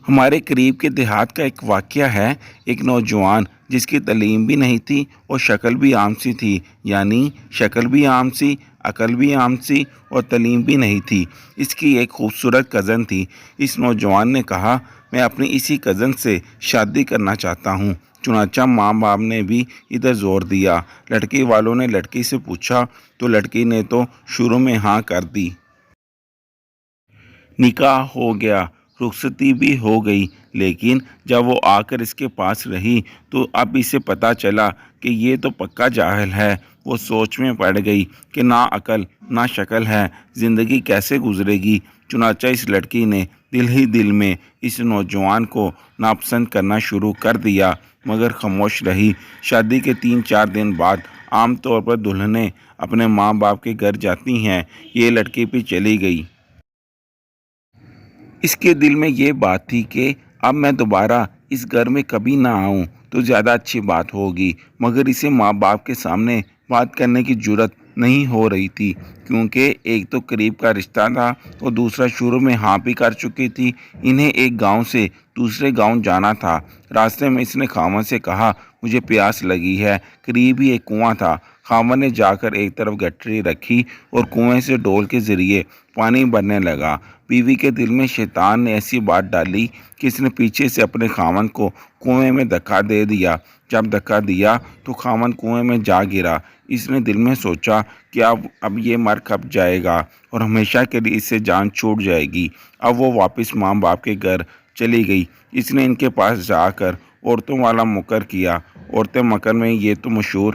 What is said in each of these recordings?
ہمارے قریب کے دیہات کا ایک واقعہ ہے۔ ایک نوجوان جس کی تعلیم بھی نہیں تھی اور شکل بھی عام سی تھی، یعنی شکل بھی عام سی، عقل بھی عام سی اور تعلیم بھی نہیں تھی۔ اس کی ایک خوبصورت کزن تھی۔ اس نوجوان نے کہا، میں اپنی اسی کزن سے شادی کرنا چاہتا ہوں۔ چنانچہ ماں باپ نے بھی ادھر زور دیا۔ لڑکی والوں نے لڑکی سے پوچھا تو لڑکی نے تو شروع میں ہاں کر دی۔ نکاح ہو گیا، رخصتی بھی ہو گئی، لیکن جب وہ آ کر اس کے پاس رہی تو اب اسے پتہ چلا کہ یہ تو پکا جاہل ہے۔ وہ سوچ میں پڑ گئی کہ نہ عقل نہ شکل ہے، زندگی کیسے گزرے گی۔ چنانچہ اس لڑکی نے دل ہی دل میں اس نوجوان کو ناپسند کرنا شروع کر دیا، مگر خاموش رہی۔ شادی کے 3-4 دن بعد عام طور پر دلہنیں اپنے ماں باپ کے گھر جاتی ہیں، یہ لڑکی بھی چلی گئی۔ اس کے دل میں یہ بات تھی کہ اب میں دوبارہ اس گھر میں کبھی نہ آؤں تو زیادہ اچھی بات ہوگی، مگر اسے ماں باپ کے سامنے بات کرنے کی جرات نہیں ہو رہی تھی، کیونکہ ایک تو قریب کا رشتہ تھا اور دوسرا شروع میں ہاں بھی کر چکی تھی۔ انہیں ایک گاؤں سے دوسرے گاؤں جانا تھا۔ راستے میں اس نے خاوند سے کہا، مجھے پیاس لگی ہے۔ قریب ہی ایک کنواں تھا۔ خاوند نے جا کر ایک طرف گٹری رکھی اور کنویں سے ڈول کے ذریعے پانی بھرنے لگا۔ بیوی کے دل میں شیطان نے ایسی بات ڈالی کہ اس نے پیچھے سے اپنے خاوند کو کنویں میں دھکا دے دیا۔ جب دھکا دیا تو خاوند کنویں میں جا گرا۔ اس نے دل میں سوچا کہ اب یہ مر کب جائے گا اور ہمیشہ کے لیے اس سے جان چھوٹ جائے گی۔ اب وہ واپس ماں باپ کے گھر چلی گئی۔ اس نے ان کے پاس جا کر عورتوں والا مکر کیا۔ عورتیں مکر میں یہ تو مشہور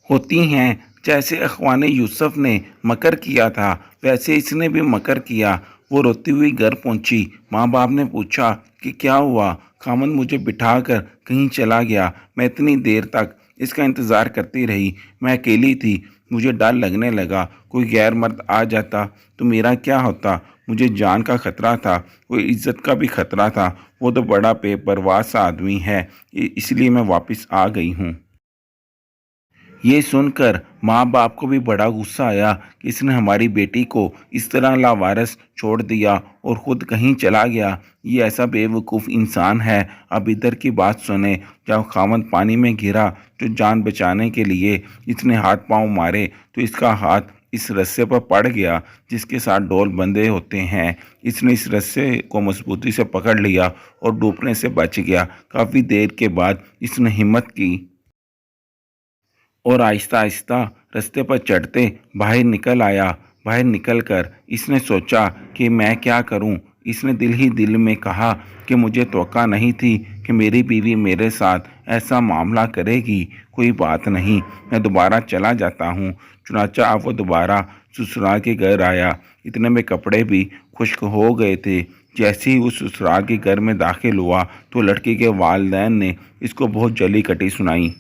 ہوتی ہیں، جیسے اخوان یوسف نے مکر کیا تھا ویسے اس نے بھی مکر کیا۔ وہ روتی ہوئی گھر پہنچی۔ ماں باپ نے پوچھا کہ کیا ہوا؟ خاوند مجھے بٹھا کر کہیں چلا گیا۔ میں اتنی دیر تک اس کا انتظار کرتی رہی۔ میں اکیلی تھی، مجھے ڈر لگنے لگا کوئی غیر مرد آ جاتا تو میرا کیا ہوتا۔ مجھے جان کا خطرہ تھا، کوئی عزت کا بھی خطرہ تھا۔ وہ تو بڑا بے پرواہ سا آدمی ہے، اس لیے میں واپس آ گئی ہوں۔ یہ سن کر ماں باپ کو بھی بڑا غصہ آیا کہ اس نے ہماری بیٹی کو اس طرح لاوارث چھوڑ دیا اور خود کہیں چلا گیا۔ یہ ایسا بے وقوف انسان ہے۔ اب ادھر کی بات سنیں۔ جب خاوند پانی میں گرا تو جان بچانے کے لیے اس نے ہاتھ پاؤں مارے تو اس کا ہاتھ اس رسے پر پڑ گیا جس کے ساتھ ڈول بندھے ہوتے ہیں۔ اس نے اس رسے کو مضبوطی سے پکڑ لیا اور ڈوبنے سے بچ گیا۔ کافی دیر کے بعد اس نے ہمت کی اور آہستہ آہستہ رستے پر چڑھتے باہر نکل آیا۔ باہر نکل کر اس نے سوچا کہ میں کیا کروں۔ اس نے دل ہی دل میں کہا کہ مجھے توقع نہیں تھی کہ میری بیوی میرے ساتھ ایسا معاملہ کرے گی۔ کوئی بات نہیں، میں دوبارہ چلا جاتا ہوں۔ چنانچہ اب وہ دوبارہ سسرال کے گھر آیا۔ اتنے میں کپڑے بھی خشک ہو گئے تھے۔ جیسے ہی وہ سسرال کے گھر میں داخل ہوا تو لڑکی کے والدین نے اس کو بہت جلی کٹی سنائی۔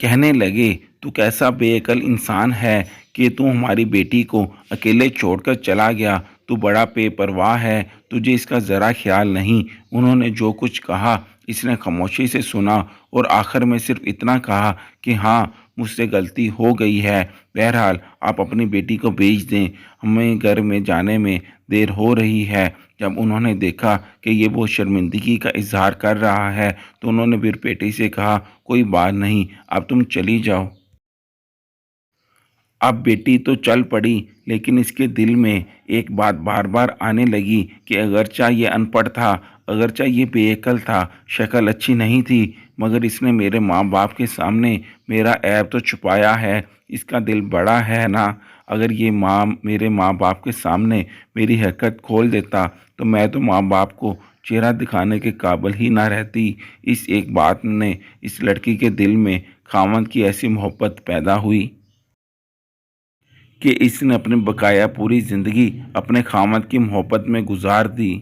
کہنے لگے، تو کیسا بے عقل انسان ہے کہ تو ہماری بیٹی کو اکیلے چھوڑ کر چلا گیا۔ تو بڑا بے پرواہ ہے، تجھے اس کا ذرا خیال نہیں۔ انہوں نے جو کچھ کہا اس نے خاموشی سے سنا اور آخر میں صرف اتنا کہا کہ ہاں، مجھ سے غلطی ہو گئی ہے۔ بہرحال آپ اپنی بیٹی کو بھیج دیں، ہمیں گھر میں جانے میں دیر ہو رہی ہے۔ جب انہوں نے دیکھا کہ یہ بہت شرمندگی کا اظہار کر رہا ہے تو انہوں نے پھر بیٹی سے کہا، کوئی بات نہیں، اب تم چلی جاؤ۔ اب بیٹی تو چل پڑی، لیکن اس کے دل میں ایک بات بار بار آنے لگی کہ اگرچہ یہ ان پڑھ تھا، اگرچہ یہ بے عقل تھا، شکل اچھی نہیں تھی، مگر اس نے میرے ماں باپ کے سامنے میرا عیب تو چھپایا ہے۔ اس کا دل بڑا ہے نا۔ اگر یہ میرے ماں باپ کے سامنے میری حقیقت کھول دیتا تو میں تو ماں باپ کو چہرہ دکھانے کے قابل ہی نہ رہتی۔ اس ایک بات نے اس لڑکی کے دل میں خاوند کی ایسی محبت پیدا ہوئی کہ اس نے اپنی بقایا پوری زندگی اپنے خاوند کی محبت میں گزار دی۔